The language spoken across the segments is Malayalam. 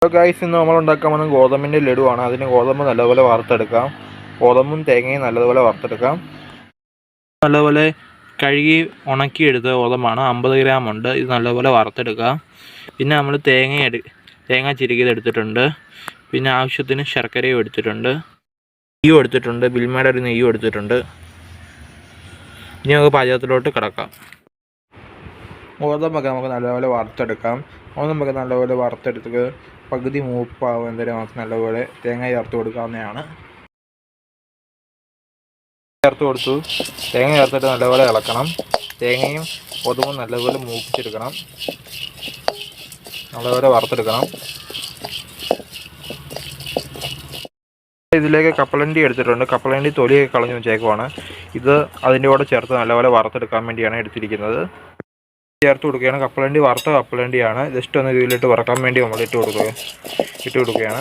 അപ്പോൾ ഗൈസ്, ഇന്ന് നമ്മൾ ഉണ്ടാക്കാൻ പോകുന്നത് ഗോതമ്പിൻ്റെ ലഡുവാണ്. അതിന് ഗോതമ്പ് നല്ലപോലെ വറുത്തെടുക്കാം. ഗോതമ്പും തേങ്ങയും നല്ലതുപോലെ വറുത്തെടുക്കാം. നല്ലപോലെ കഴുകി ഉണക്കിയെടുത്ത ഗോതമ്പാണ്, 50 ഗ്രാം ഉണ്ട്. ഇത് നല്ലപോലെ വറുത്തെടുക്കാം. പിന്നെ നമ്മൾ തേങ്ങ ചിരകിയത് എടുത്തിട്ടുണ്ട്. പിന്നെ ആവശ്യത്തിന് ശർക്കരയും എടുത്തിട്ടുണ്ട്, നെയ്യും എടുത്തിട്ടുണ്ട്, ബിൽമയുടെ ഒരു നെയ്യും എടുത്തിട്ടുണ്ട്. ഇനി നമുക്ക് പാചകത്തിലോട്ട് കിടക്കാം. ഗോതമ്പൊക്കെ നമുക്ക് നല്ലപോലെ വറുത്തെടുക്കാം. ഗോതമ്പൊക്കെ നല്ലപോലെ വറുത്തെടുത്ത് പകുതി മൂപ്പാകും വരെ നമുക്ക് നല്ലപോലെ തേങ്ങ ചേർത്ത് കൊടുക്കാവുന്നതാണ്. ചേർത്ത് കൊടുത്തു. തേങ്ങ ചേർത്തിട്ട് നല്ലപോലെ ഇളക്കണം. തേങ്ങയും ഗോതമ്പും നല്ലപോലെ മൂപ്പിച്ചെടുക്കണം, നല്ലപോലെ വറുത്തെടുക്കണം. ഇതിലേക്ക് കപ്പലണ്ടി എടുത്തിട്ടുണ്ട്. കപ്പലണ്ടി തൊലിയൊക്കെ കളഞ്ഞ് വെച്ചേക്കുവാണ്. ഇത് അതിൻ്റെ കൂടെ ചേർത്ത് നല്ലപോലെ വറുത്തെടുക്കാൻ വേണ്ടിയാണ് എടുത്തിരിക്കുന്നത്. ചേർത്ത് കൊടുക്കുകയാണ്. കപ്പലണ്ടി വറുത്ത കപ്പലണ്ടിയാണ്. ജസ്റ്റ് ഒന്ന് ഇതിലിട്ട് വറക്കാൻ വേണ്ടി നമ്മൾ ഇട്ട് കൊടുക്കുകയാണ്.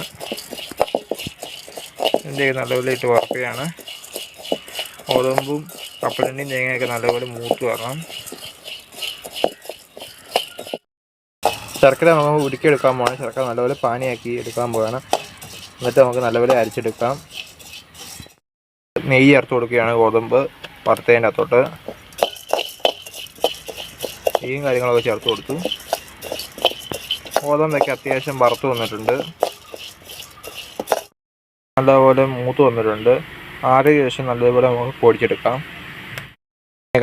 ഇതിൻ്റെ നല്ലപോലെ ഇട്ട് വറുക്കുകയാണ്. ഗോതമ്പും കപ്പലണ്ടിയും തേങ്ങയൊക്കെ നല്ലപോലെ മൂത്ത് വരണം. ശർക്കര നമുക്ക് ഉരുക്കിയെടുക്കാൻ പോകണം. ശർക്കര നല്ലപോലെ പാനിയാക്കി എടുക്കാൻ പോവുകയാണ്. എന്നിട്ട് നമുക്ക് നല്ലപോലെ അരിച്ചെടുക്കാം. നെയ്യ് ചേർത്ത് കൊടുക്കുകയാണ് ഗോതമ്പ് വറുത്തതിൻ്റെ അകത്തോട്ട്. നെയ്യും കാര്യങ്ങളൊക്കെ ചേർത്ത് കൊടുത്തു. ഗോതമ്പൊക്കെ അത്യാവശ്യം വറുത്ത് വന്നിട്ടുണ്ട്, നല്ലപോലെ മൂത്ത് വന്നിട്ടുണ്ട്. ആറിയ ശേഷം നല്ലപോലെ നമുക്ക് പൊടിച്ചെടുക്കാം.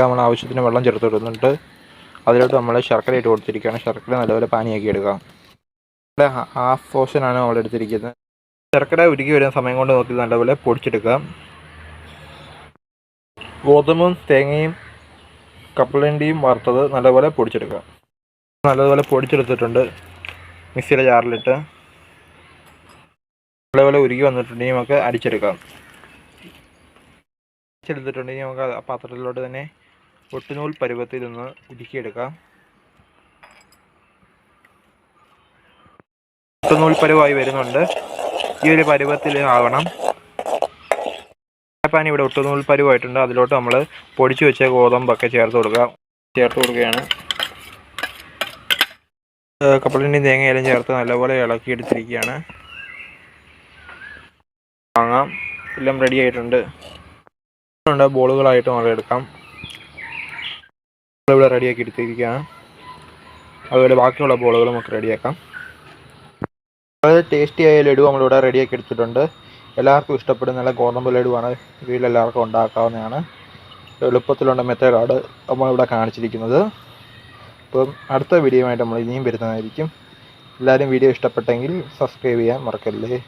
നമ്മൾ ആവശ്യത്തിന് വെള്ളം ചേർത്ത് കൊടുക്കുന്നുണ്ട്. അതിലോട്ട് നമ്മൾ ശർക്കര ഇട്ട് കൊടുത്തിരിക്കുകയാണ്. ശർക്കര നല്ലപോലെ പാനിയാക്കി എടുക്കാം. ഇവിടെ ഹാഫ് പോർഷനാണ് നമ്മൾ എടുത്തിരിക്കുന്നത്. ശർക്കര ഉരുക്കി വരുന്ന സമയം കൊണ്ട് നോക്കി നല്ലപോലെ പൊടിച്ചെടുക്കാം. ഗോതമ്പും തേങ്ങയും കപ്പലണ്ടിയും വറുത്തത് നല്ലപോലെ പൊടിച്ചെടുക്കാം. നല്ലപോലെ പൊടിച്ചെടുത്തിട്ടുണ്ട്. മിക്സിയുടെ ജാറിലിട്ട് നല്ലപോലെ ഉരുക്കി വന്നിട്ടുണ്ടെങ്കിൽ നമുക്ക് അടിച്ചെടുക്കാം. അടിച്ചെടുത്തിട്ടുണ്ടെങ്കിൽ നമുക്ക് ആ പാത്രത്തിലോട്ട് തന്നെ ഒട്ടുനൂൽ പരുവത്തിൽ നിന്ന് ഉരുക്കിയെടുക്കാം. ഒട്ടുനൂൽ പരുവായി വരുന്നുണ്ട്. ഈ ഒരു പരുവത്തിൽ ആവണം. പാനി ഇവിടെ ഒട്ടുനൂൽ പരുവായിട്ടുണ്ട്. അതിലോട്ട് നമ്മൾ പൊടിച്ചു വെച്ച ഗോതമ്പൊക്കെ ചേർത്ത് കൊടുക്കുകയാണ്. കപ്പലണ്ടിയും തേങ്ങയെല്ലാം ചേർത്ത് നല്ലപോലെ ഇളക്കിയെടുത്തിരിക്കുകയാണ്. വാങ്ങാം. എല്ലാം റെഡി ആയിട്ടുണ്ട്. ബോളുകളായിട്ട് നമ്മൾ എടുക്കാം. ഇവിടെ റെഡിയാക്കി എടുത്തിരിക്കുകയാണ്. അതുപോലെ ബാക്കിയുള്ള ബോളുകൾ നമുക്ക് റെഡിയാക്കാം. വളരെ ടേസ്റ്റിയായ ലഡു നമ്മളിവിടെ റെഡിയാക്കി എടുത്തിട്ടുണ്ട്. എല്ലാവർക്കും ഇഷ്ടപ്പെടുന്ന നല്ല ഗോതമ്പ് ലഡുവാണ്. വീട്ടിലെല്ലാവർക്കും ഉണ്ടാക്കാവുന്നതാണ്. എളുപ്പത്തിലുള്ള മെത്തേഡാണ് നമ്മളിവിടെ കാണിച്ചിരിക്കുന്നത്. അപ്പം അടുത്ത വീഡിയോയുമായിട്ട് നമ്മൾ ഇനിയും വരുന്നതായിരിക്കും. എല്ലാവരും വീഡിയോ ഇഷ്ടപ്പെട്ടെങ്കിൽ സബ്സ്ക്രൈബ് ചെയ്യാൻ മറക്കല്ലേ.